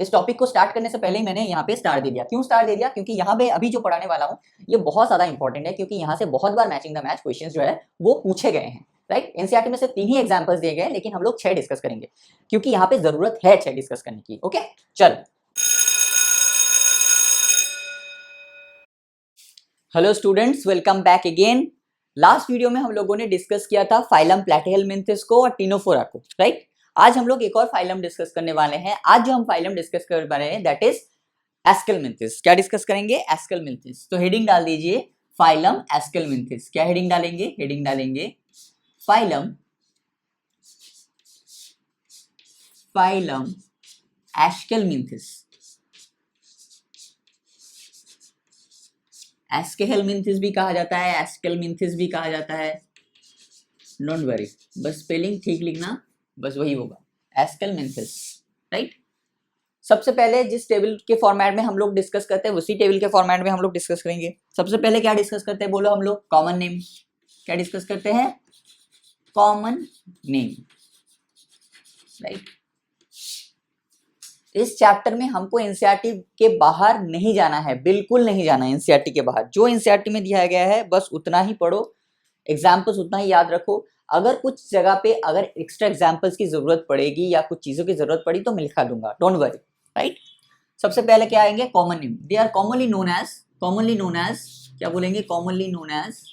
इस टॉपिक को स्टार्ट करने से पहले ही मैंने यहाँ पे स्टार दे दिया। क्यों स्टार दे दिया? क्योंकि यहाँ पे अभी जो पढ़ाने वाला हूँ ये बहुत ज्यादा इंपॉर्टेंट है, क्योंकि यहाँ से बहुत बार मैचिंग द मैच क्वेश्चन जो है वो पूछे गए हैं। राइट, एनसीईआरटी में से 3 ही एग्जाम्पल्स दिए गए, लेकिन हम लोग 6 डिस्कस करेंगे क्योंकि यहाँ पे जरूरत है 6 डिस्कस करने की। ओके, चल। Hello students, welcome back again. Last video में हम लोगों ने डिस्कस किया था फाइलम प्लैटीहेलमिंथेस को और टिनोफोरा को। राइट, आज हम लोग एक और फाइलम डिस्कस करने वाले हैं। आज जो हम फाइलम डिस्कस करने वाले हैं दैट इज एस्केलमिंथिस। क्या डिस्कस करेंगे? एस्केलमिंथिस। तो हेडिंग डाल दीजिए फाइलम एस्केलमिंथिस। क्या हेडिंग डालेंगे? हेडिंग डालेंगे फाइलम एस्केलमिंथिस। एस्केलमिंथिस भी कहा जाता है, एस्केलमिंथिस भी कहा जाता है। डोंट वरी, बस स्पेलिंग ठीक लिखना, बस वही होगा, एस्केलमिंथिस। राइट, सबसे पहले जिस टेबल के फॉर्मेट में हम लोग डिस्कस करते हैं उसी टेबल के फॉर्मेट में हम लोग डिस्कस करेंगे। सबसे पहले क्या डिस्कस करते हैं? बोलो हम लोग कॉमन नेम। क्या डिस्कस करते हैं? Common name. राइट, इस चैप्टर में हमको एनसीईआरटी के बाहर नहीं जाना है, बिल्कुल नहीं जाना है एनसीईआरटी के बाहर। जो एनसीईआरटी में दिया गया है बस उतना ही पढ़ो, एग्जाम्पल्स उतना ही याद रखो। अगर कुछ जगह पे अगर एक्स्ट्रा एग्जाम्पल्स की जरूरत पड़ेगी या कुछ चीजों की जरूरत पड़ी तो मैं लिखा दूंगा, डोंट वरी। राइट, सबसे पहले क्या आएंगे? Common name. They are commonly known as क्या बोलेंगे? Commonly known as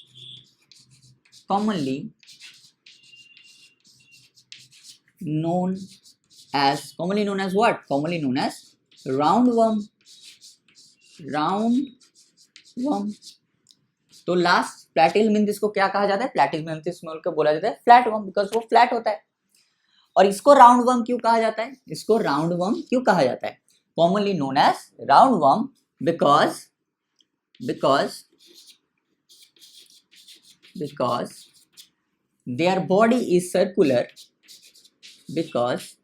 what? Commonly known as roundworm। तो लास्ट प्लैटीहेलमिंथिस को क्या कहा जाता है? प्लैटीहेलमिंथिस में को बोला जाता है फ्लैट वर्म, बिकॉज वो फ्लैट होता है। और इसको राउंडवर्म क्यों कहा जाता है? Commonly known as roundworm because their body is circular, because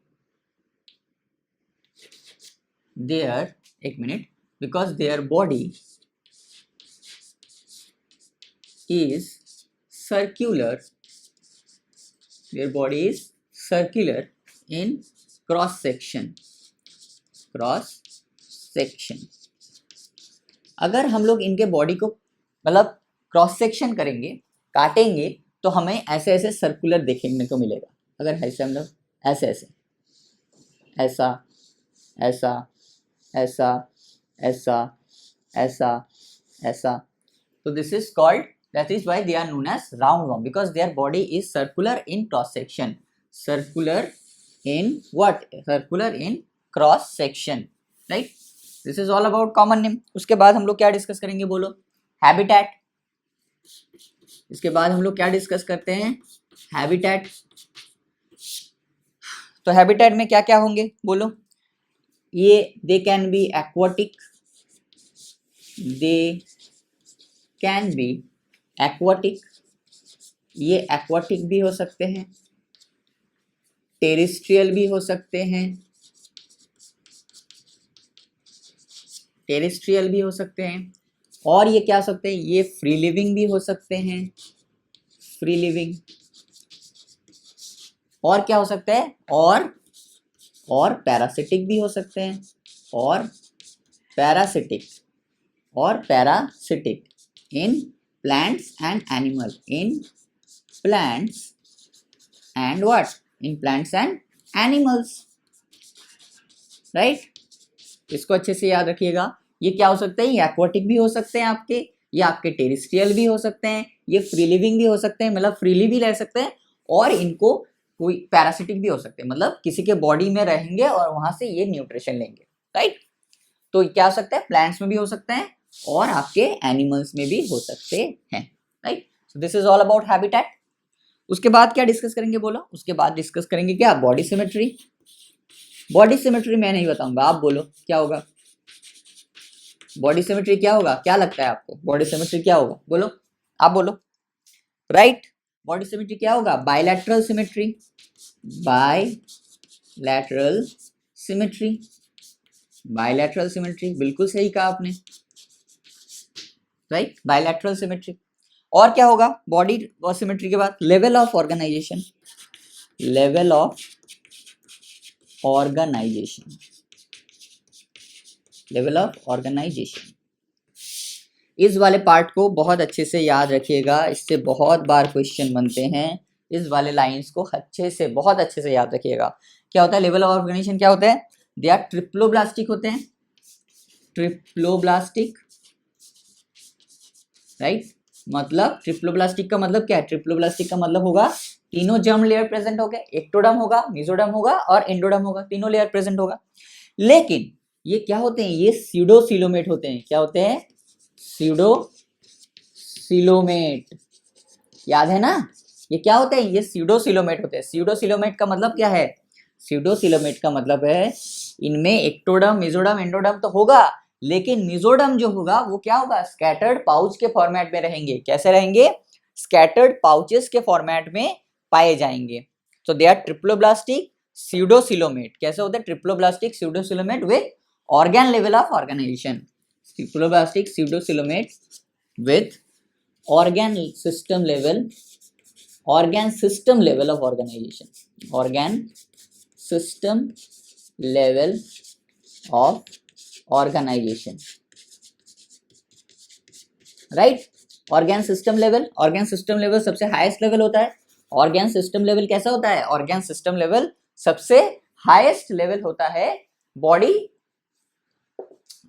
their body is circular in cross section। अगर हम लोग इनके बॉडी को मतलब क्रॉस सेक्शन करेंगे, काटेंगे, तो हमें ऐसे ऐसे सर्कुलर देखने को मिलेगा। अगर ऐसे हम लोग ऐसे ऐसे ऐसा ऐसा ऐसा ऐसा ऐसा ऐसा, तो this is called, that is why they are known as roundworm, because their body is circular in cross section. Circular in cross section. Right, this is all about common name. उसके बाद हम लोग क्या डिस्कस करेंगे? बोलो habitat. इसके बाद हम लोग क्या डिस्कस करते हैं? हैबिटेट। तो हैबिटेट में क्या क्या होंगे? बोलो। ये दे कैन बी एक्वाटिक, ये एक्वाटिक भी हो सकते हैं, टेरेस्ट्रियल भी हो सकते हैं, और ये क्या हो सकते हैं? ये फ्री लिविंग भी हो सकते हैं, और क्या हो सकता है? और पैरासिटिक भी हो सकते हैं, और parasitic in plants and animal, in plants and animals. Right, इसको अच्छे से याद रखिएगा। ये क्या हो सकता है? ये एक्वाटिक भी हो सकते हैं आपके, ये आपके टेरेस्ट्रियल भी हो सकते हैं, ये फ्री लिविंग भी हो सकते हैं, मतलब फ्रीली भी रह सकते हैं, और इनको कोई पैरासिटिक भी हो सकते हैं, मतलब किसी के बॉडी में रहेंगे और वहां से ये न्यूट्रिशन लेंगे। राइट, तो क्या हो सकता है? प्लांट्स में भी हो सकते हैं और आपके एनिमल्स में भी हो सकते हैं। Right, so this is all about habitat. उसके बाद क्या डिस्कस करेंगे? बोलो। उसके बाद डिस्कस करेंगे क्या? Body symmetry. बॉडी सिमेट्री मैं नहीं बताऊंगा, आप बोलो क्या होगा? बॉडी सिमेट्री क्या होगा? क्या लगता है आपको बॉडी सिमेट्री क्या होगा? बोलो, आप बोलो। राइट, बॉडी सिमेट्री क्या होगा? बायलैटरल सिमेट्री, बिल्कुल सही कहा आपने। Right, bilateral symmetry. और क्या होगा बॉडी सिमेट्री के बाद? Level of organisation. Level of organisation. इस वाले पार्ट को बहुत अच्छे से याद रखिएगा, इससे बहुत बार क्वेश्चन बनते हैं। इस वाले लाइंस को अच्छे से, बहुत अच्छे से याद रखिएगा। क्या होता है लेवल ऑफ ऑर्गेनाइजेशन, क्या होता है? दे आर ट्रिप्लोब्लास्टिक होते हैं, ट्रिप्लोब्लास्टिक, राइट। मतलब ट्रिप्लोब्लास्टिक का मतलब क्या है? ट्रिप्लोब्लास्टिक का मतलब होगा तीनों जर्म लेयर प्रेजेंट हो गए, एक्टोडर्म होगा, मेसोडर्म होगा और एंडोडर्म होगा, तीनों लेयर प्रेजेंट होगा। लेकिन ये क्या होते हैं? ये स्यूडोसिलोमेट होते हैं। क्या होते हैं? स्यूडोसिलोमेट, याद है ना? ये क्या होते हैं? ये स्यूडोसिलोमेट होते हैं। स्यूडोसिलोमेट का मतलब क्या है? स्यूडोसिलोमेट का मतलब है इनमें एक्टोडर्म, मेसोडर्म, एंडोडर्म तो होगा, लेकिन मेसोडर्म जो होगा वो क्या होगा? स्कैटर्ड पाउच के फॉर्मेट में रहेंगे। कैसे रहेंगे? स्कैटर्ड पाउचेस के फॉर्मेट में पाए जाएंगे। तो दे आर ट्रिप्लोब्लास्टिक स्यूडोसिलोमेट। कैसे होते हैं? Triploblastic pseudocoelomate with organ level of organisation. Triploblastic pseudocoelomate with organ system level of organization, organ system level of organization, right? organ system level सबसे highest level होता है। organ system level कैसा होता है? organ system level सबसे highest level होता है body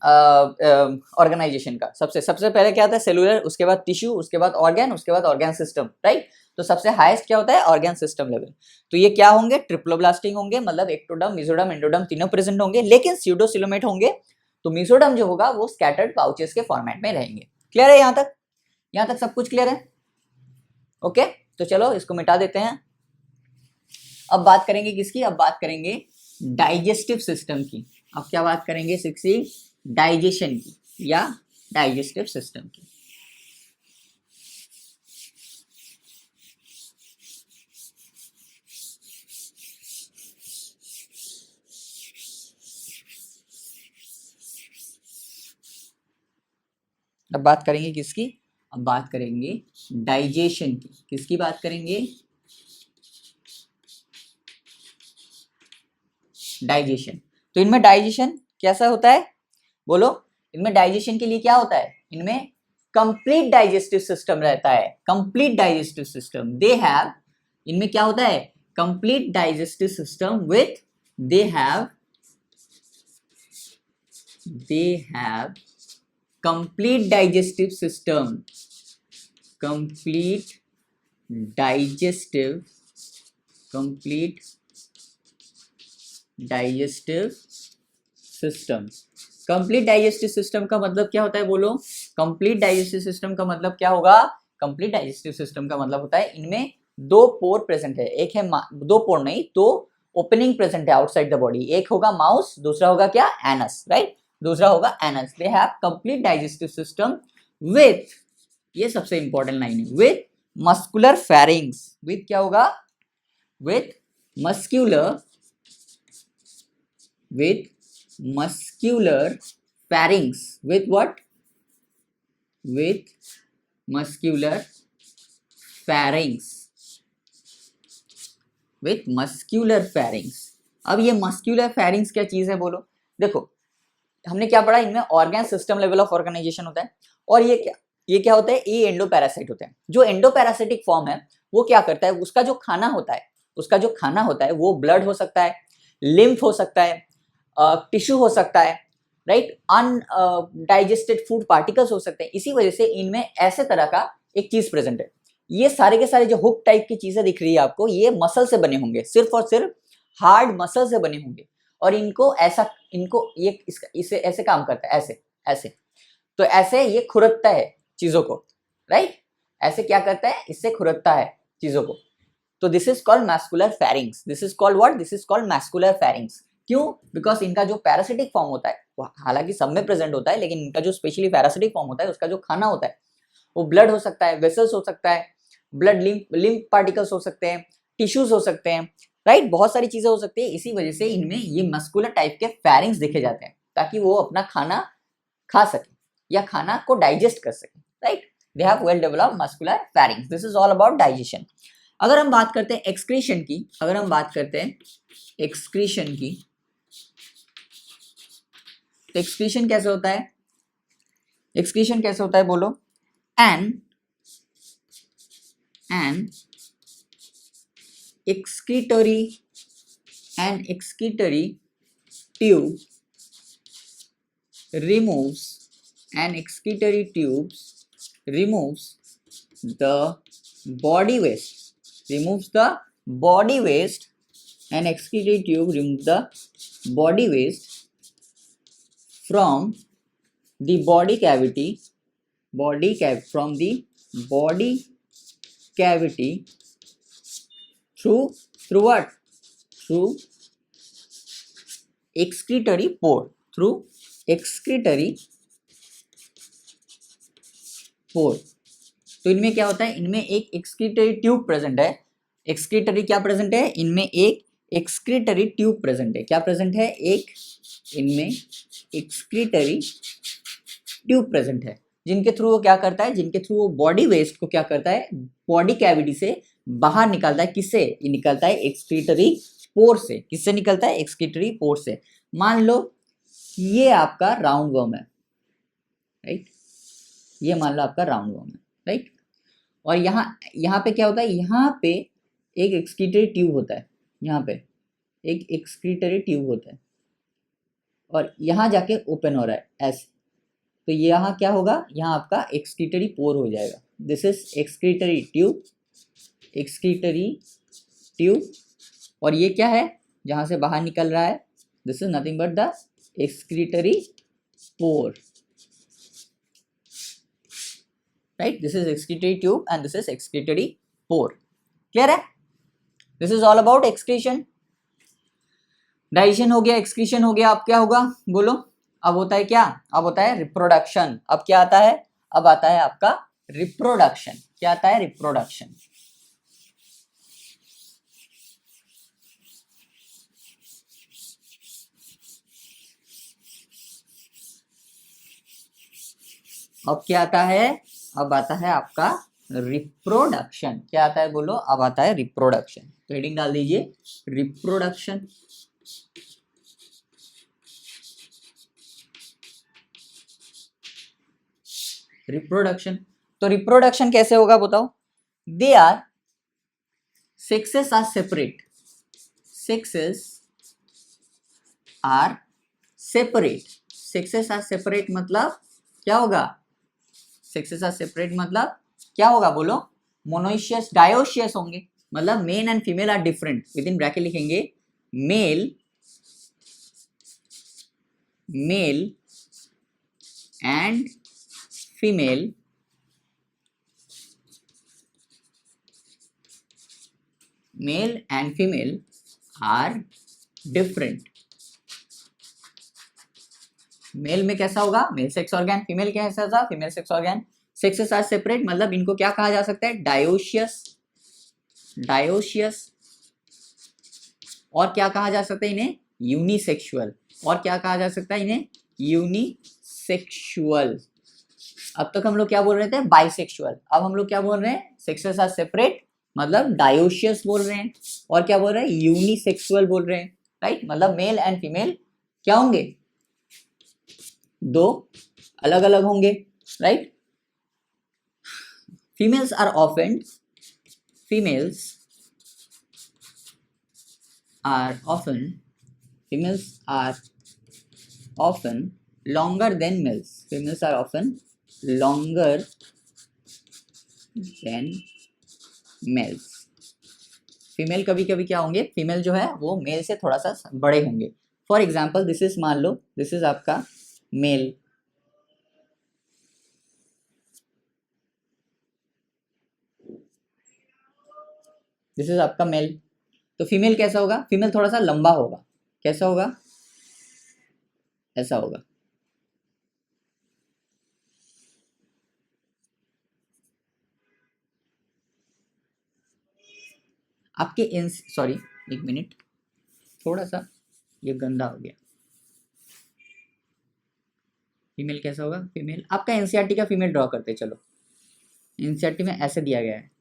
organisation का। सबसे पहले क्या आता है? सेलुलर, उसके बाद टिश्यू, उसके बाद ऑर्गन, उसके बाद ऑर्गन सिस्टम, राइट। तो सबसे हाईएस्ट क्या होता है? Organ system level. तो ये क्या होंगे? ट्रिप्लोब्लास्टिक होंगे, मतलब एक्टोडर्म, मेसोडर्म, एंडोडर्म तीनों प्रेजेंट होंगे, लेकिन स्यूडोसिलोमेट होंगे। तो मेसोडर्म जो होगा वो स्कैटर्ड पाउचेस के फॉर्मेट में रहेंगे। क्लियर है? यहाँ तक सब कुछ क्लियर है? ओके, तो चलो इसको मिटा देते हैं। अब बात करेंगे किसकी? अब बात करेंगे डाइजेस्टिव सिस्टम की। अब क्या बात करेंगे? 6 डाइजेशन की या डाइजेस्टिव सिस्टम की। अब बात करेंगे किसकी? अब बात करेंगे डाइजेशन की। किसकी बात करेंगे? डाइजेशन। तो इनमें डाइजेशन कैसा होता है? बोलो, इनमें डाइजेशन के लिए क्या होता है? इनमें कंप्लीट डाइजेस्टिव सिस्टम रहता है। Complete digestive system they have, इनमें क्या होता है? Complete digestive system with they have complete digestive system, complete digestive system. Complete digestive system का मतलब क्या होता है? बोलो, कंप्लीट डाइजेस्टिव सिस्टम का मतलब क्या होगा? कंप्लीट डाइजेस्टिव सिस्टम का मतलब होता है इनमें 2 पोर प्रेजेंट है। एक है 2 पोर नहीं, 2 ओपनिंग प्रेजेंट है आउटसाइड द बॉडी। एक होगा माउस, दूसरा होगा क्या? Anus, right. दूसरा होगा anus. They have complete digestive system with, ये सबसे इंपॉर्टेंट लाइन है, विथ मस्कुलर फेरिंग्स। विथ क्या होगा? With muscular pharynx. With what? With muscular pharynx. With muscular pharynx. अब ये मस्क्यूलर फेरिंग्स क्या चीज है? बोलो। देखो, हमने क्या पढ़ा? इनमें organ system level of organisation होता है। और ये क्या होता है? ये एंडोपैरासाइट होते हैं। जो एंडोपैरासिटिक फॉर्म है वो क्या करता है? उसका जो खाना होता है वो ब्लड हो सकता है, लिम्फ हो सकता है, टिश्यू हो सकता है, राइट। अनडाइजेस्टेड फूड पार्टिकल्स हो सकते हैं। इसी वजह से इनमें ऐसे तरह का एक चीज प्रेजेंट है। ये सारे के सारे जो हुक टाइप की चीजें दिख रही है आपको, ये मसल से बने होंगे, सिर्फ और सिर्फ हार्ड मसल से बने होंगे। और इसे ऐसे काम करता है, ऐसे। तो ऐसे ये खुरदता है चीजों को, राइट। ऐसे क्या करता है? इससे खुरदता है चीजों को। तो this is called muscular pharynx. This is called what? This is called muscular pharynx. क्यों? बिकॉज इनका जो पैरासिटिक फॉर्म होता है, हालांकि सब में प्रेजेंट होता है, लेकिन इनका जो स्पेशली पैरासिटिक फॉर्म होता है, उसका जो खाना होता है वो ब्लड हो सकता है, वेसल्स हो सकता है, ब्लड लिम्फ पार्टिकल्स हो सकते हैं, टिश्यूज हो सकते हैं, राइट। बहुत सारी चीजें हो सकती है। इसी वजह से इनमें ये मस्कुलर टाइप के फेरिंग्स देखे जाते हैं, ताकि वो अपना खाना खा सके या खाना को डाइजेस्ट कर सके, right. They have well developed muscular pharynx. This is all about digestion. अगर हम बात करते हैं एक्सक्रीशन की, तो एक्सक्रीशन कैसे होता है, एक्सक्रीशन कैसे होता है बोलो, N excretory tube removes the body waste, an excretory tube removes the body waste from the body cavity through what, through excretory pore, तो इनमें क्या होता है, इनमें एक एक्सक्रीटरी ट्यूब प्रेजेंट है, एक्सक्रीटरी क्या प्रेजेंट है, इनमें एक एक्सक्रीटरी ट्यूब प्रेजेंट है, क्या प्रेजेंट है, एक इनमें एक्सक्रीटरी ट्यूब प्रेजेंट है, जिनके थ्रू वो क्या करता है, जिनके थ्रू वो बॉडी वेस्ट को क्या करता है, बॉडी कैविटी से बाहर निकालता है, किससे, ये निकलता है एक्सक्रीटरी पोर से, किससे निकलता है, एक्सक्रीटरी पोर से। मान लो ये आपका राउंड वर्म है, राइट, ये मान लो आपका राउंड वर्म है, राइट, और यहाँ पे क्या होता है, यहाँ पे एक एक्सक्रीटरी ट्यूब होता है, यहाँ पे एक एक्सक्रीटरी ट्यूब होता है और यहाँ जाके ओपन हो रहा है ऐसे, तो यहाँ क्या होगा, यहाँ आपका एक्सक्रीटरी पोर हो जाएगा, दिस इज एक्सक्रीटरी ट्यूब, और ये क्या है, जहाँ से बाहर निकल रहा है, this is nothing but the excretory pore, right, this is excretory tube and this is excretory pore, clear है, this is all about excretion. Digestion हो गया, एक्सक्रीशन हो गया, अब क्या होगा बोलो, अब होता है क्या, अब होता है रिप्रोडक्शन, अब क्या आता है, अब आता है आपका रिप्रोडक्शन, क्या आता है, रिप्रोडक्शन, अब क्या आता है, अब आता है आपका रिप्रोडक्शन, क्या आता है बोलो, अब आता है रिप्रोडक्शन, तो हेडिंग डाल दीजिए रिप्रोडक्शन, रिप्रोडक्शन, तो रिप्रोडक्शन कैसे होगा बताओ, they are sexes are separate, मतलब क्या होगा, sexes are separate मतलब क्या होगा बोलो, मोनोइशियस डायोशियस होंगे, मतलब male and female are different, within bracket लिखेंगे male and female are different, male में कैसा होगा, मेल सेक्स ऑर्गन, फीमेल कैसा था, female sex organ, sexes are separate मतलब इनको क्या कहा जा सकता है, डायोशियस, और क्या कहा जा सकता है इन्हें, यूनिसेक्सुअल, और क्या कहा जा सकता है इन्हें, यूनिसेक्सुअल। अब तक हम लोग क्या बोल रहे थे, बाइसेक्सुअल, अब हम लोग क्या बोल रहे हैं, सेक्सेस आर सेपरेट मतलब डायोशियस बोल रहे हैं, और क्या बोल रहे हैं, यूनिसेक्सुअल बोल रहे हैं, राइट, मतलब मेल एंड फीमेल क्या होंगे, दो अलग अलग होंगे, right, females are often longer than males, female कभी कभी क्या होंगे, फीमेल जो है वो मेल से थोड़ा सा बड़े होंगे, फॉर एग्जाम्पल दिस इज, मान लो दिस इज आपका मेल, दिस इज आपका मेल, तो फीमेल कैसा होगा, फीमेल थोड़ा सा लंबा होगा, कैसा होगा, ऐसा होगा, आपके सॉरी एक मिनट, थोड़ा सा ये गंदा हो गया, फीमेल कैसा होगा, फीमेल आपका एनसीईआरटी का फीमेल ड्रॉ करते, चलो एनसीईआरटी में ऐसे दिया गया है,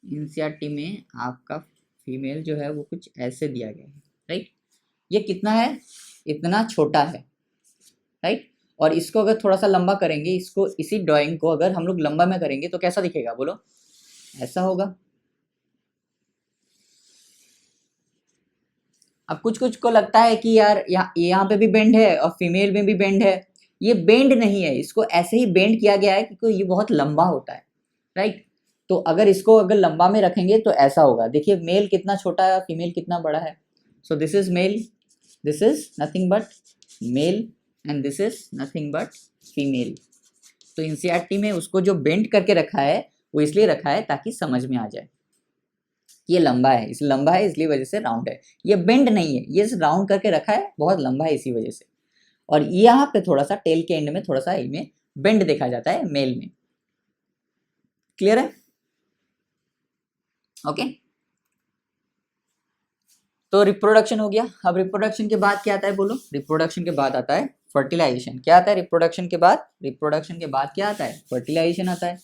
एनसीईआरटी में आपका फीमेल जो है वो कुछ ऐसे दिया गया है, राइट, ये कितना है, इतना छोटा है, राइट। और इसको अगर थोड़ा सा लंबा करेंगे, इसको इसी ड्राइंग को अगर हम लोग लंबा में करेंगे तो कैसा दिखेगा बोलो? ऐसा होगा। अब कुछ कुछ को लगता है कि यार यहाँ पे भी बेंड है और फीमेल में भी बेंड है। ये बेंड नहीं है, इसको ऐसे ही बेंड किया गया है क्योंकि ये बहुत लंबा होता है, राइट। तो अगर इसको अगर लंबा में रखेंगे तो ऐसा होगा। देखिए मेल कितना छोटा है, फीमेल कितना बड़ा है। So this is male, this is nothing but male and this is nothing but female. तो एनसीईआरटी में उसको जो बेंड करके रखा है वो इसलिए रखा है ताकि समझ में आ जाए। ये लंबा है, इस लंबा है इसलिए वजह से राउंड है। ये बेंड नहीं है, ये राउंड करके रखा है, बहुत लंबा है इसी वजह से। और यहाँ पे थोड़ा सा टेल के एंड में थोड़ा सा इनमें बेंड देखा जाता है मेल में। क्लियर है? ओके। तो रिप्रोडक्शन हो गया। अब रिप्रोडक्शन के बाद क्या आता है बोलो? रिप्रोडक्शन के बाद आता है फर्टिलाइजेशन। क्या आता है रिप्रोडक्शन के बाद? रिप्रोडक्शन के बाद क्या आता है? फर्टिलाइजेशन आता है।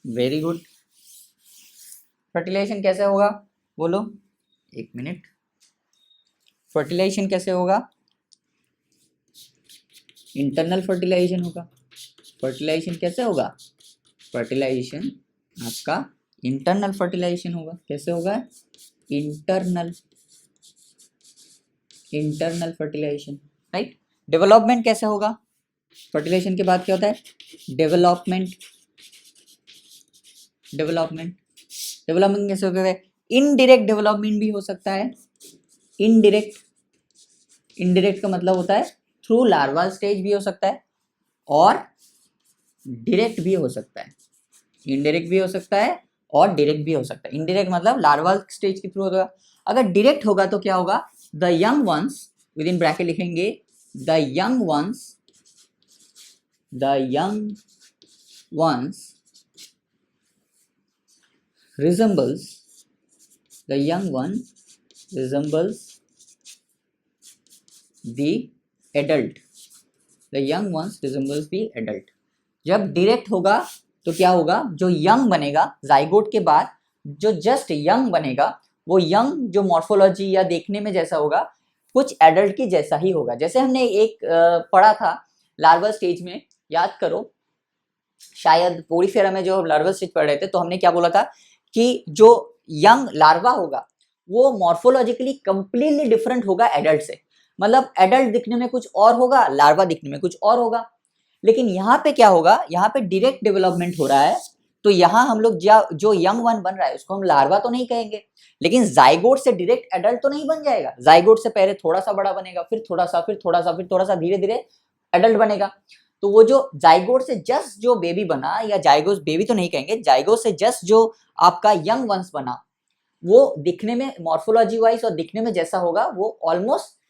Very good. फर्टिलाइजेशन कैसे होगा बोलो? एक मिनट। फर्टिलाइजेशन कैसे होगा? इंटरनल फर्टिलाइजेशन होगा। फर्टिलाइजेशन कैसे होगा? फर्टिलाइजेशन आपका इंटरनल फर्टिलाइजेशन होगा। कैसे होगा? Internal fertilisation, right. डेवलपमेंट कैसे होगा? फर्टिलाइजेशन के बाद क्या होता है? डेवलपमेंट कैसे होता है? इनडायरेक्ट डेवलपमेंट भी हो सकता है। इनडायरेक्ट का मतलब होता है थ्रू लार्वा स्टेज भी हो सकता है और डायरेक्ट भी हो सकता है। इनडायरेक्ट भी हो सकता है और डायरेक्ट भी हो सकता है। इनडायरेक्ट मतलब लार्वा स्टेज के थ्रू होगा। अगर डायरेक्ट होगा तो क्या होगा? The young ones, within bracket लिखेंगे the young ones resembles the young one resembles the adult जब डायरेक्ट होगा तो क्या होगा? जो यंग बनेगा जाइगोट के बाद, जो जस्ट यंग बनेगा वो यंग जो मॉर्फोलॉजी या देखने में जैसा होगा कुछ एडल्ट की जैसा ही होगा। जैसे हमने एक पढ़ा था लार्वा स्टेज में, याद करो शायद पोरीफेरा में जो लार्वा स्टेज पढ़ रहे थे तो हमने क्या बोला था कि जो यंग लार्वा होगा वो मॉर्फोलॉजिकली कंप्लीटली डिफरेंट होगा एडल्ट से। मतलब एडल्ट दिखने में कुछ और होगा, लार्वा दिखने में कुछ और होगा। लेकिन यहाँ पे क्या होगा? यहाँ पे डायरेक्ट डेवलपमेंट हो रहा है तो यहाँ हम लोग जो यंग वन बन रहा है उसको हम लार्वा तो नहीं कहेंगे, लेकिन जाइगोट से डायरेक्ट एडल्ट तो नहीं बन जाएगा। जाइगोट से पहले थोड़ा सा बड़ा बनेगा, फिर थोड़ा सा, फिर थोड़ा सा, फिर थोड़ा सा, धीरे धीरे एडल्ट बनेगा। तो वो जो जाइगोट से जस्ट जो बेबी बना, या जाइगोट बेबी तो नहीं कहेंगे, जाइगोट से जस्ट जो आपका यंग वंस बना वो दिखने में मॉर्फोलॉजी वाइज और दिखने में जैसा होगा वो ऑलमोस्ट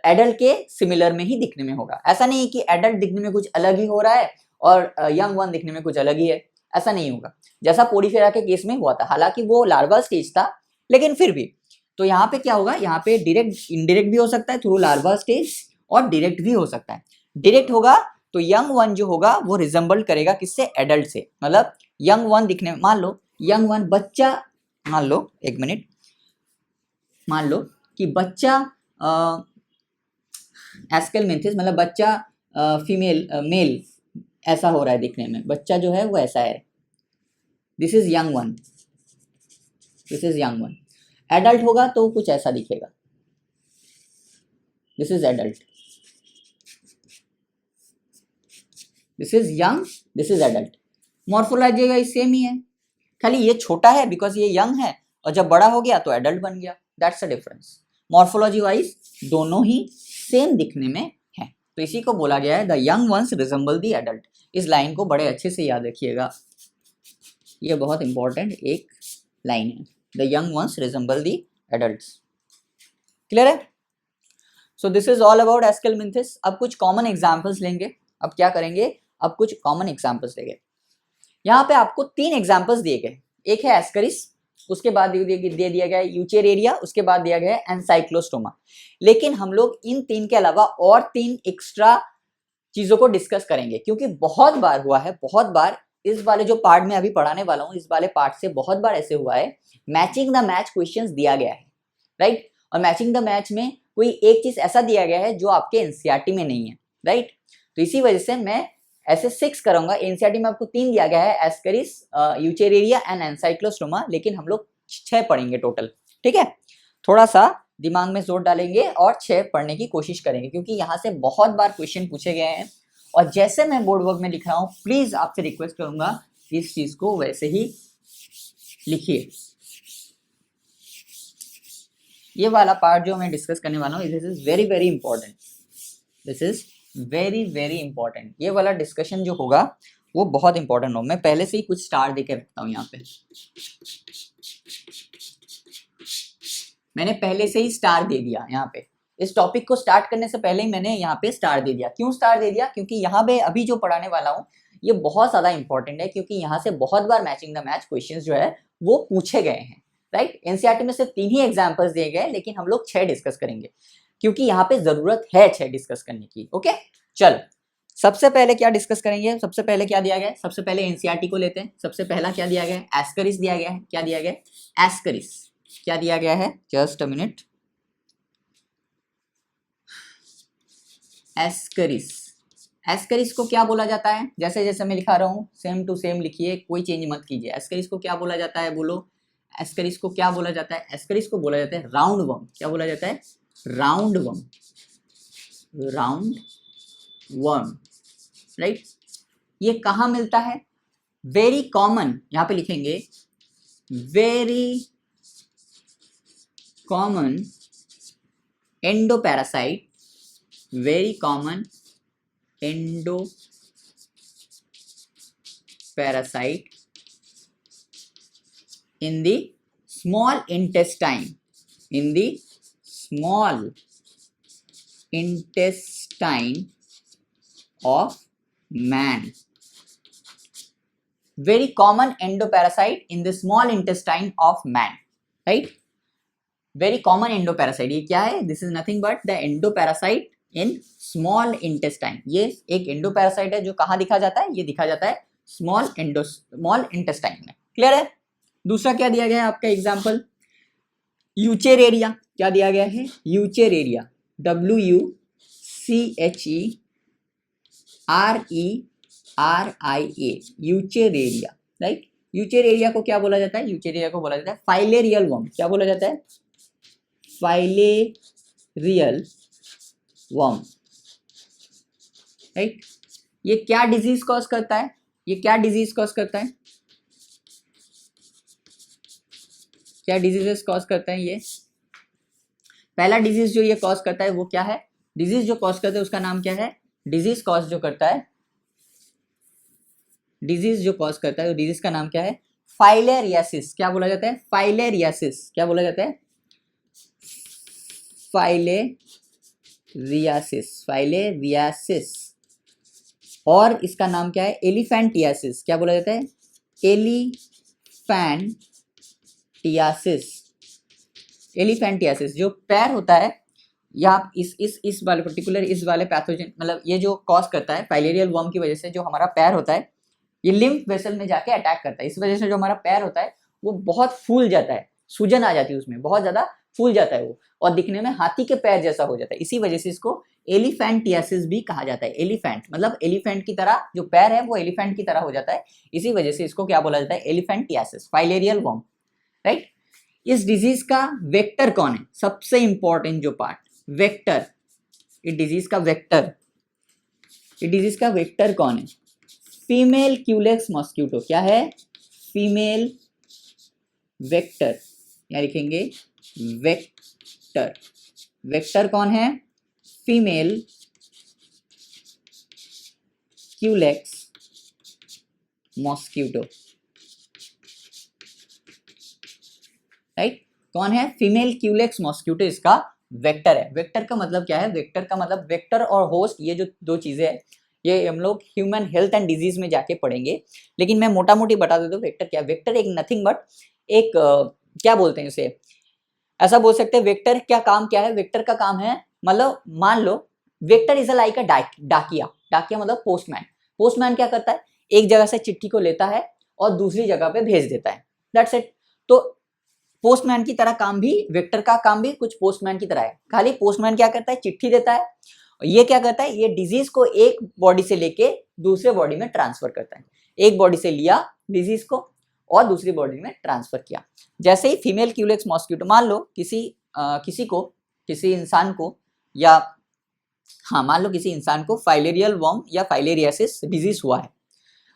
एडल्ट के सिमिलर में ही दिखने में होगा। ऐसा नहीं कि एडल्ट दिखने में कुछ अलग ही हो रहा है और यंग वन दिखने में कुछ अलग ही है, ऐसा नहीं होगा जैसा पोरीफेरा के केस में हुआ था। हालांकि वो लार्वा स्टेज था लेकिन फिर भी। तो यहाँ पे क्या होगा? यहाँ पे डायरेक्ट इंडायरेक्ट भी हो सकता है थ्रू लार्वा स्टेज और डायरेक्ट भी हो सकता है। डायरेक्ट होगा तो यंग वन जो होगा वो रिजेंबल करेगा किससे? एडल्ट से। मतलब यंग वन दिखने में, मान लो यंग वन बच्चा, मान लो एक मिनट, मान लो कि बच्चा एस्केलमेंथिस मतलब बच्चा फीमेल मेल ऐसा हो रहा है दिखने में, बच्चा जो है वो ऐसा है। This is young one, this is young one. Adult होगा तो कुछ ऐसा दिखेगा। This is adult, this is young, this is adult. Morphology wise same ही है, खाली ये छोटा है बिकॉज ये यंग है और जब बड़ा हो गया तो एडल्ट बन गया। That's a difference. Morphology wise दोनों ही सेम दिखने में है। तो इसी को बोला गया है the young ones resemble the adult. इस लाइन को बड़े अच्छे से याद रखिएगा, ये बहुत इंपॉर्टेंट एक लाइन है। The young ones resemble the adults. Clear है? So this is all about aschelminthes. अब कुछ कॉमन एग्जाम्पल्स लेंगे। अब क्या करेंगे? अब कुछ कॉमन एग्जाम्पल्स लेंगे। यहाँ पे आपको 3 एग्जाम्पल्स दिए गए। एक है एस्करिस, उसके बाद दे दिया गया है यूचेरेरिया, उसके बाद दिया गया है एनसाइक्लोस्टोमा। लेकिन हम लोग इन 3 के अलावा और 3 एक्स्ट्रा चीजों को डिस्कस करेंगे क्योंकि बहुत बार हुआ है, बहुत बार इस वाले जो पार्ट में अभी पढ़ाने वाला हूँ, इस वाले पार्ट से बहुत बार ऐसे हुआ है मैचिंग द मैच क्वेश्चंस दिया गया है, राइट। और मैचिंग द मैच में कोई एक चीज ऐसा दिया गया है जो आपके एनसीईआरटी में नहीं है, राइट। तो इसी वजह से मैं ऐसे 6 करूंगा। एनसीईआरटी में आपको 3 दिया गया है, एस्करिस, यूचेरेरिया एंड एनसाइक्लोस्टोमा, लेकिन हम लोग 6 पढ़ेंगे टोटल, ठीक है। थोड़ा सा दिमाग में जोर डालेंगे और 6 पढ़ने की कोशिश करेंगे, क्योंकि यहाँ से बहुत बार क्वेश्चन पूछे गए हैं। और जैसे मैं बोर्ड वर्क में लिख रहा हूँ, प्लीज आपसे रिक्वेस्ट करूंगा इस चीज को वैसे ही लिखिए। ये वाला पार्ट जो मैं डिस्कस करने वाला हूँ, this is very very important, this is very very important. ये वाला डिस्कशन जो होगा वो बहुत इंपॉर्टेंट हो। मैं पहले से ही कुछ स्टार देके रखता हूँ यहाँ पे, मैंने पहले से ही स्टार दे दिया यहाँ पे। इस टॉपिक को स्टार्ट करने से पहले ही मैंने यहाँ पे स्टार दे दिया। क्यों स्टार दे दिया? क्योंकि यहाँ पे अभी जो पढ़ाने वाला हूँ ये बहुत ज्यादा इंपॉर्टेंट है, क्योंकि यहाँ से बहुत बार मैचिंग द मैच क्वेश्चंस जो है वो पूछे गए हैं, राइट। एनसीईआरटी में सिर्फ 3 ही एग्जाम्पल्स दिए गए, लेकिन हम लोग 6 डिस्कस करेंगे, क्योंकि यहाँ पे जरूरत है 6 डिस्कस करने की। ओके, चल सबसे पहले क्या डिस्कस करेंगे? सबसे पहले क्या दिया गया है? सबसे पहले एनसीईआरटी को लेते हैं। सबसे पहला क्या दिया गया है? एस्करिस दिया गया है। क्या दिया गया है? एस्करिस। क्या दिया गया है? Just a minute. Ascaris, Ascaris को क्या बोला जाता है? जैसे जैसे मैं लिखा रहा हूँ सेम टू सेम लिखिए, कोई चेंज मत कीजिए। एस्करिस को क्या बोला जाता है? बोलो, एस्करिस को क्या बोला जाता है? एस्करिस को बोला जाता है राउंड वर्म। क्या बोला जाता है? Round worm, round worm, right. ये कहाँ मिलता है? वेरी कॉमन, यहाँ पे लिखेंगे very common endoparasite, very common endoparasite in the small intestine, in the small intestine of man. Very common endoparasite in the small intestine of man, right? Very common endoparasite, ये क्या है? This is nothing but the endoparasite in small intestine. ये एक endoparasite है जो कहाँ दिखा जाता है? ये दिखा जाता है small intestine में। क्लियर है? दूसरा क्या दिया गया है आपका एग्जाम्पल? यूचेरेरिया। क्या दिया गया है? यूचेरेरिया, WUCHERERIA, यूचेरेरिया, राइट। यूचेरेरिया को क्या बोला जाता है? यूचेरेरिया को बोला जाता है फाइलेरियल वर्म। क्या बोला जाता है? Filarial worm, right. ये क्या डिजीज कॉज करता है? ये क्या डिजीज कॉज करता है? क्या डिजीजेस कॉज करता है? ये पहला डिजीज जो ये कॉज करता है वो क्या है? डिजीज जो कॉज करता है उसका नाम क्या है? डिजीज कॉज जो करता है, डिजीज जो कॉज करता है, डिजीज का नाम क्या है? फाइलेरियासिस। क्या बोला जाता है? फाइलेरियासिस। क्या बोला जाता है? Filariasis, filariasis. और इसका नाम क्या है? एलिफेंटियासिस। क्या बोला जाता है? एलिफेंटियासिस। एलिफेंटियासिस जो पैर होता है, या इस वाले पर्टिकुलर इस वाले पैथोजन, मतलब ये जो कॉज करता है फाइलेरियल वर्म की वजह से, जो हमारा पैर होता है ये लिम्फ वेसल में जाके अटैक करता है। इस वजह से जो हमारा पैर होता है वो बहुत फूल जाता है, सूजन आ जाती है उसमें, बहुत ज्यादा फूल जाता है वो, और दिखने में हाथी के पैर जैसा हो जाता है। इसी वजह से इसको एलिफेंटियासिस भी कहा जाता है। एलिफेंट मतलब एलिफेंट की तरह, जो पैर है वो एलिफेंट की तरह हो जाता है, इसी वजह से इसको क्या बोला जाता है? Elephantiasis, filarial worm, right. इस डिजीज का वेक्टर कौन है? सबसे इंपॉर्टेंट जो पार्ट, वेक्टर। इस डिजीज का वेक्टर, इस डिजीज का वेक्टर कौन है? Female Culex mosquito. क्या है? फीमेल वेक्टर, यहाँ लिखेंगे वेक्टर। वेक्टर कौन है? Female Culex mosquito, right. कौन है? फीमेल क्यूलेक्स मॉस्किटो इसका वेक्टर है। वेक्टर का मतलब क्या है? वेक्टर का मतलब, वेक्टर और होस्ट ये जो दो चीजें हैं ये हम लोग ह्यूमन हेल्थ एंड डिजीज में जाके पढ़ेंगे, लेकिन मैं मोटा मोटी बता देता हूँ वेक्टर क्या। वेक्टर एक नथिंग बट एक क्या बोलते हैं उसे, ऐसा बोल सकते हैं वेक्टर क्या काम क्या है? वेक्टर का काम है, मतलब मान लो वेक्टर इज लाइक अ डाकिया। डाकिया मतलब पोस्टमैन। पोस्टमैन क्या करता है? एक जगह से चिट्ठी को लेता है और दूसरी जगह पे भेज देता है, दैट्स इट। तो पोस्टमैन की तरह काम भी, वेक्टर का काम भी कुछ पोस्टमैन की तरह है। खाली पोस्टमैन क्या करता है, चिट्ठी देता है, ये क्या करता है, ये डिजीज को एक बॉडी से लेके दूसरे बॉडी में ट्रांसफर करता है। एक बॉडी से लिया डिजीज को और दूसरी बॉडी में ट्रांसफर किया। जैसे ही फीमेल क्यूलेक्स मॉस्किटो, मान लो किसी इंसान को, या हाँ मान लो किसी इंसान को फाइलेरियल वर्म या फाइलेरियासिस डिजीज हुआ है।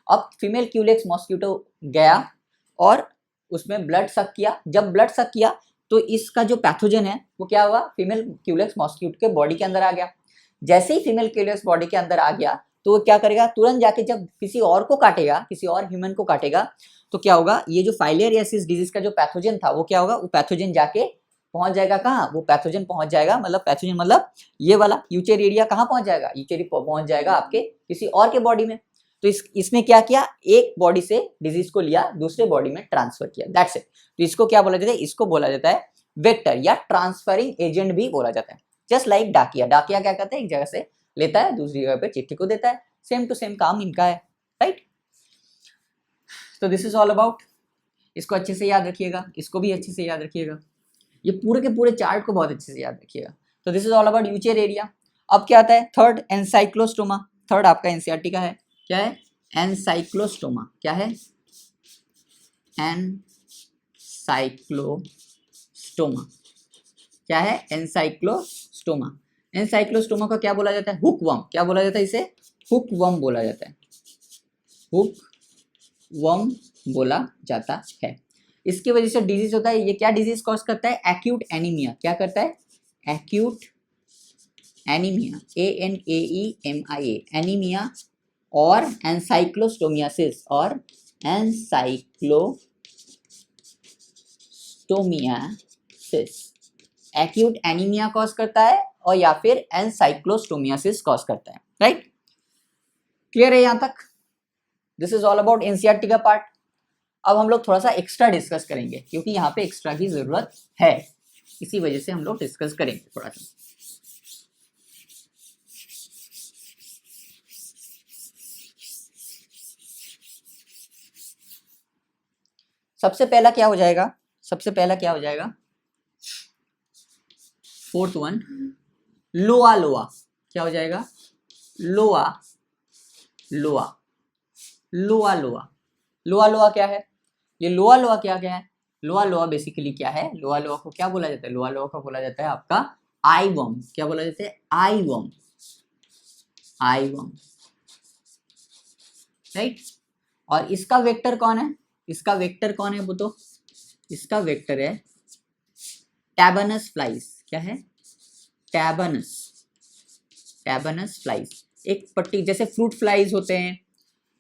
अब फीमेल क्यूलेक्स मॉस्किटो गया और उसमें ब्लड सक किया। जब ब्लड सक किया तो इसका जो पैथोजन है वो क्या हुआ, फीमेल क्यूलेक्स मॉस्किटो के बॉडी के अंदर आ गया। जैसे ही फीमेल क्यूलेक्स बॉडी के अंदर आ गया तो वो क्या करेगा, तुरंत जाके जब किसी और को काटेगा, किसी और ह्यूमन को काटेगा, तो क्या होगा, ये जो फाइलेरियासिस डिजीज का जो पैथोजन था वो क्या होगा, वो पैथोजन जाके पहुंच जाएगा कहाँ, वो पैथोजन पहुंच जाएगा, मतलब पैथोजन मतलब ये वाला यूचेरिया कहाँ पहुंच जाएगा, यूचेरी पहुंच जाएगा आपके किसी और के बॉडी में। तो इसने क्या किया, एक बॉडी से डिजीज को लिया, दूसरे बॉडी में ट्रांसफर किया, दैट्स इट। तो इसको क्या बोला जाता है, इसको बोला जाता है वेक्टर या ट्रांसफरिंग एजेंट भी बोला जाता है। जस्ट लाइक डाकिया, डाकिया क्या करता है, एक जगह से लेता है दूसरी जगह पे चिट्ठी को देता है, सेम टू सेम काम इनका है, राइट। तो दिस इज ऑल अबाउट, इसको अच्छे से याद रखिएगा, इसको भी अच्छे से याद रखिएगा, ये पूरे के पूरे चार्ट को बहुत अच्छे से याद रखिएगा। तो दिस इज ऑल अबाउट यूचेरिया। अब क्या आता है, थर्ड एनसाइक्लोस्टोमा। थर्ड आपका एनसीईआरटी का है, क्या है, एनसाइक्लोस्टोमा। क्या है, एनसाइक्लोस्टोमा। क्या है, एनसाइक्लोस्टोमा। एनसाइक्लोस्टोमा का क्या बोला जाता है, हुकवर्म। क्या बोला जाता है इसे, हुकवर्म बोला जाता है, हुकवर्म बोला जाता है। इसकी वजह से डिजीज होता है, ये क्या डिजीज कॉज करता है, एक्यूट एनीमिया। क्या करता है, एक्यूट एनीमिया, ANAEMIA, एनीमिया, और एनसाइक्लोस्टोमियासिस, और एनसाइक्लोस्टोमियासिस एक्यूट एनीमिया कॉज करता है, और या फिर एनसाइक्लोस्टोमियासिस कॉज करता है, राइट। क्लियर है यहां तक, this is all about NCERT का पार्ट। अब हम लोग थोड़ा सा एक्स्ट्रा डिस्कस करेंगे, क्योंकि यहाँ पे एक्स्ट्रा की जरूरत है, इसी वजह से हम लोग डिस्कस करेंगे थोड़ा सा। सबसे पहला क्या हो जाएगा, फोर्थ वन, लोआ लोआ। क्या हो जाएगा, लोआ लोआ, लोआ लोआ। लोआ लोआ क्या है, ये लोआ लोआ क्या है, लोआ लोआ बेसिकली क्या है, लोआ लोआ को क्या बोला जाता है, लोआ लोआ को बोला जाता है आपका आई वर्म। क्या बोला जाता है, आई वर्म, आई वर्म, राइट। और इसका वेक्टर कौन है, इसका वेक्टर कौन है वो, तो इसका वेक्टर है टैबनस फ्लाइज। क्या है, टैबनस, टैबनस फ्लाइज। एक पट्टी जैसे फ्रूट फ्लाइज होते हैं,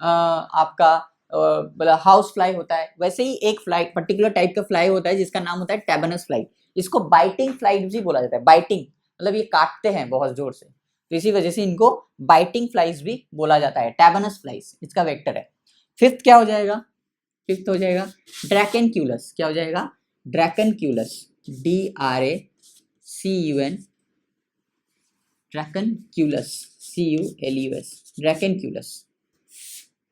आपका मतलब हाउस फ्लाई होता है, वैसे ही एक फ्लाई पर्टिकुलर टाइप का फ्लाई होता है जिसका नाम होता है टैबनस फ्लाई। इसको बाइटिंग फ्लाई भी बोला जाता है, बाइटिंग मतलब ये काटते हैं बहुत जोर से, तो इसी वजह से इनको बाइटिंग फ्लाइज भी बोला जाता है, टैबनस फ्लाइज इसका वेक्टर है। फिफ्थ क्या हो जाएगा, फिफ्थ हो जाएगा ड्रैकेनक्यूलस। क्या हो जाएगा, ड्रैकेनक्यूलस, DRACUN, ड्रैकेनक्यूलस, CULUS, ड्रैकेनक्यूलस।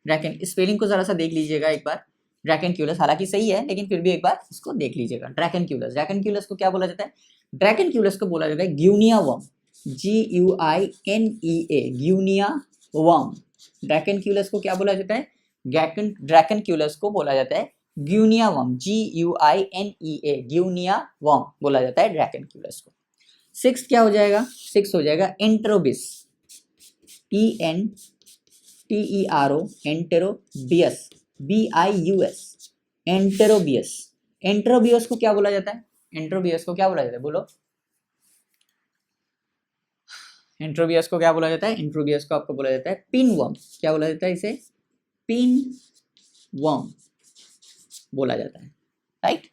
ड्रैकेन, स्पेलिंग को जरा सा देख लीजिएगा एक बार, ड्रैकेनक्यूलस हालांकि सही है लेकिन फिर भी एक बार इसको देख लीजिएगा, ड्रैकेनक्यूलस। ड्रैकेनक्यूलस को क्या बोला जाता है, ड्रैकेनक्यूलस को बोला जाता है guinea worm, GUINEA, guinea worm. Dracunculus को क्या बोला जाता है, ड्रैकेनक्यूलस को बोला जाता है guinea worm, GUINEA, guinea worm बोला जाता है ड्रैकेनक्यूलस को। सिक्स क्या हो जाएगा, सिक्स हो जाएगा एंटेरोबिस, ENTERO, एंटेरोबियस, BIUS, एंटेरोबियस। एंटेरोबियस को क्या बोला जाता है, एंटेरोबियस को क्या बोला जाता है, बोलो, एंटेरोबियस को क्या बोला जाता है, एंटेरोबियस को आपको बोला जाता है पिनवर्म। क्या बोला जाता है इसे, पिनवर्म बोला जाता है, राइट।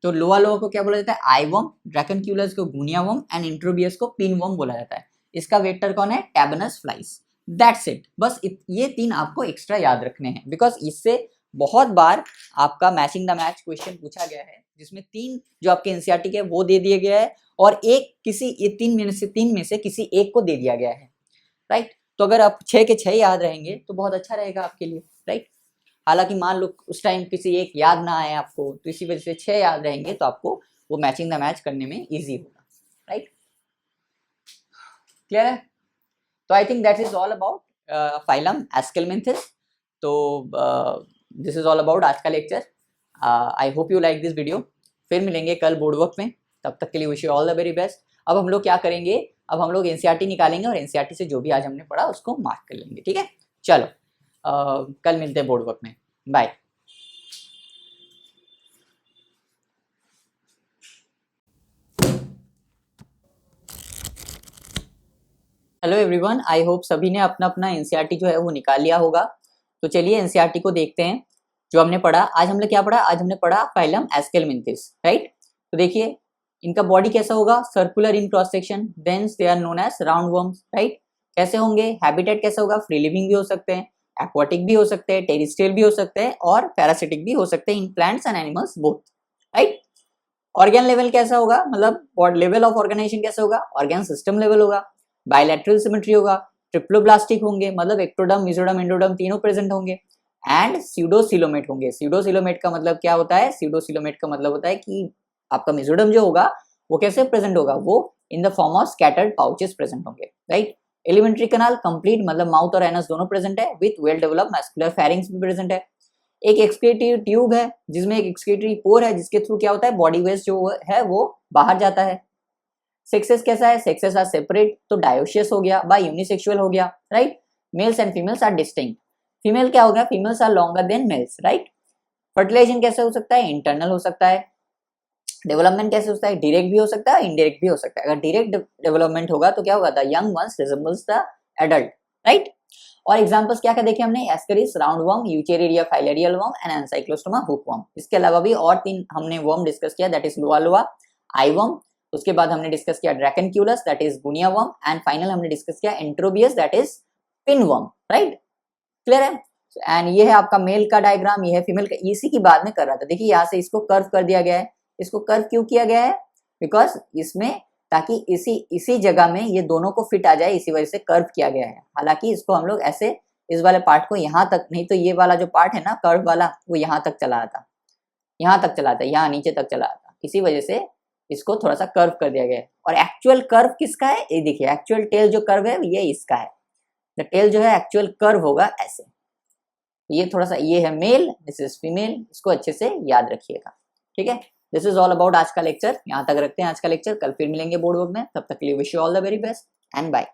तो लोआ लोआ को क्या बोला जाता है, आईवर्म, ड्रैकेनक्यूलस को गुनिया वर्म, एंड एंटेरोबियस को पिनवर्म बोला जाता है। इसका वेक्टर कौन है, टैबनस फ्लाइज। दैट्स इट, बस ये तीन आपको एक्स्ट्रा याद रखने हैं, बिकॉज इससे बहुत बार आपका मैचिंग द मैच क्वेश्चन पूछा गया है, जिसमें तीन जो आपके एनसीईआरटी के वो दे दिए गया है, और एक किसी ये तीन में से किसी एक को दे दिया गया है, राइट। तो अगर आप 6 के 6 याद रहेंगे तो बहुत अच्छा रहेगा आपके लिए, राइट। हालांकि मान लो उस टाइम किसी एक याद ना आए आपको, तो इसी वजह से 6 याद रहेंगे, तो आपको वो मैचिंग द मैच करने में ईजी होगा, राइट। क्लियर है? तो I think that is all about phylum Aschelminthes. तो दिस इज ऑल अबाउट आज का lecture. I hope you like this video. फिर मिलेंगे कल बोर्ड वर्क में, तब तक के लिए wish you all the very best. अब हम लोग क्या करेंगे, अब हम लोग एनसीईआरटी निकालेंगे और एनसीईआरटी से जो भी आज हमने पढ़ा उसको मार्क कर लेंगे, ठीक है। चलो कल मिलते हैं बोर्ड वर्क में, bye. Hello everyone, I hope सभी ने अपना अपना एनसीईआरटी जो है वो निकाल लिया होगा। तो चलिए एनसीईआरटी को देखते हैं जो हमने पढ़ा। आज हमने क्या पढ़ा, आज हमने पढ़ा फाइलम एस्केलमेंथिस, राइट। तो देखिए इनका बॉडी कैसा होगा, circular in cross section, thence they are known as round worms, right. कैसे होंगे, हैबिटेट कैसा होगा, फ्री लिविंग भी हो सकते हैं, एक्वाटिक भी हो सकते हैं, टेरिस्ट्रियल भी हो सकते हैं और पैरासिटिक भी हो सकते हैं in plants and animals both, right. Organ level कैसा होगा, मतलब लेवल ऑफ ऑर्गेनाइजेशन कैसा होगा, ऑर्गन सिस्टम लेवल होगा, बायलैटरल सिमेट्री होगा, ट्रिप्लोब्लास्टिक होंगे, मतलब एक्टोडर्म, मेसोडर्म, एंडोडर्म तीनों प्रेजेंट होंगे, एंड स्यूडोसिलोमेट होंगे। स्यूडोसिलोमेट का मतलब क्या होता है, स्यूडोसिलोमेट का मतलब होता है कि आपका मेसोडर्म जो होगा वो कैसे प्रेजेंट होगा, वो in the form of scattered pouches present होंगे, राइट। एलिमेंट्री कैनाल कंप्लीट, मतलब माउथ और एनस दोनों प्रेजेंट है, with well developed muscular pharynx भी प्रेजेंट है। एक एक्सक्रीटरी ट्यूब है जिसमें एक एक्सक्रीटरी पोर है जिसके थ्रू क्या होता है, बॉडी वेस्ट जो है वो बाहर जाता है। सेक्सेस कैसा है, सेक्सेस आर सेपरेट, तो डायोशियस हो गया, बाय यूनिसेक्सुअल हो गया, राइट। Males and females are distinct, female क्या हो गया, females are longer than males, right. Fertilisation कैसे हो सकता है, इंटरनल हो सकता है। डेवलपमेंट कैसे होता है, डायरेक्ट भी हो सकता है, इनडायरेक्ट भी हो सकता है। अगर डायरेक्ट डेवलपमेंट होगा तो क्या होगा, the young ones resembles the adult, right. और एग्जांपल्स क्या क्या देखे हमने, ascaris, round worm, wuchereria filarial worm and ancylostoma hook worm. इसके अलावा भी और 3 हमने वर्म डिस्कस किया, that is loa, eye worm. उसके बाद हमने डिस्कस किया dracunculus, that is guinea worm, and final हमने डिस्कस किया enterobius, that is pin worm, right. Clear है? एंड ये है आपका मेल का डायग्राम, ये है फीमेल का, इसी की बाद में कर रहा था। देखिए यहाँ से इसको कर्व कर दिया गया है। इसको कर्व क्यों किया गया है, बिकॉज इसमें ताकि इसी जगह में ये दोनों को फिट आ जाए, इसी वजह से कर्व किया गया है। हालांकि इसको हम लोग ऐसे इस वाले पार्ट को यहाँ तक, नहीं तो ये वाला जो पार्ट है ना कर्व वाला, वो यहाँ तक चला था, यहाँ तक चला था, यहाँ नीचे तक चला था, इसी वजह से इसको थोड़ा सा कर्व कर दिया गया है। और एक्चुअल कर्व किसका है, ये देखिए एक्चुअल टेल जो कर्व है ये इसका है। द टेल जो है एक्चुअल कर्व होगा ऐसे। ये थोड़ा सा, ये है मेल, दिस इज फीमेल, इसको अच्छे से याद रखिएगा, ठीक है। दिस इज ऑल अबाउट आज का लेक्चर, यहाँ तक रखते हैं आज का लेक्चर। कल फिर मिलेंगे बोर्ड वर्क में, तब तक के लिए wish you all the very best and bye.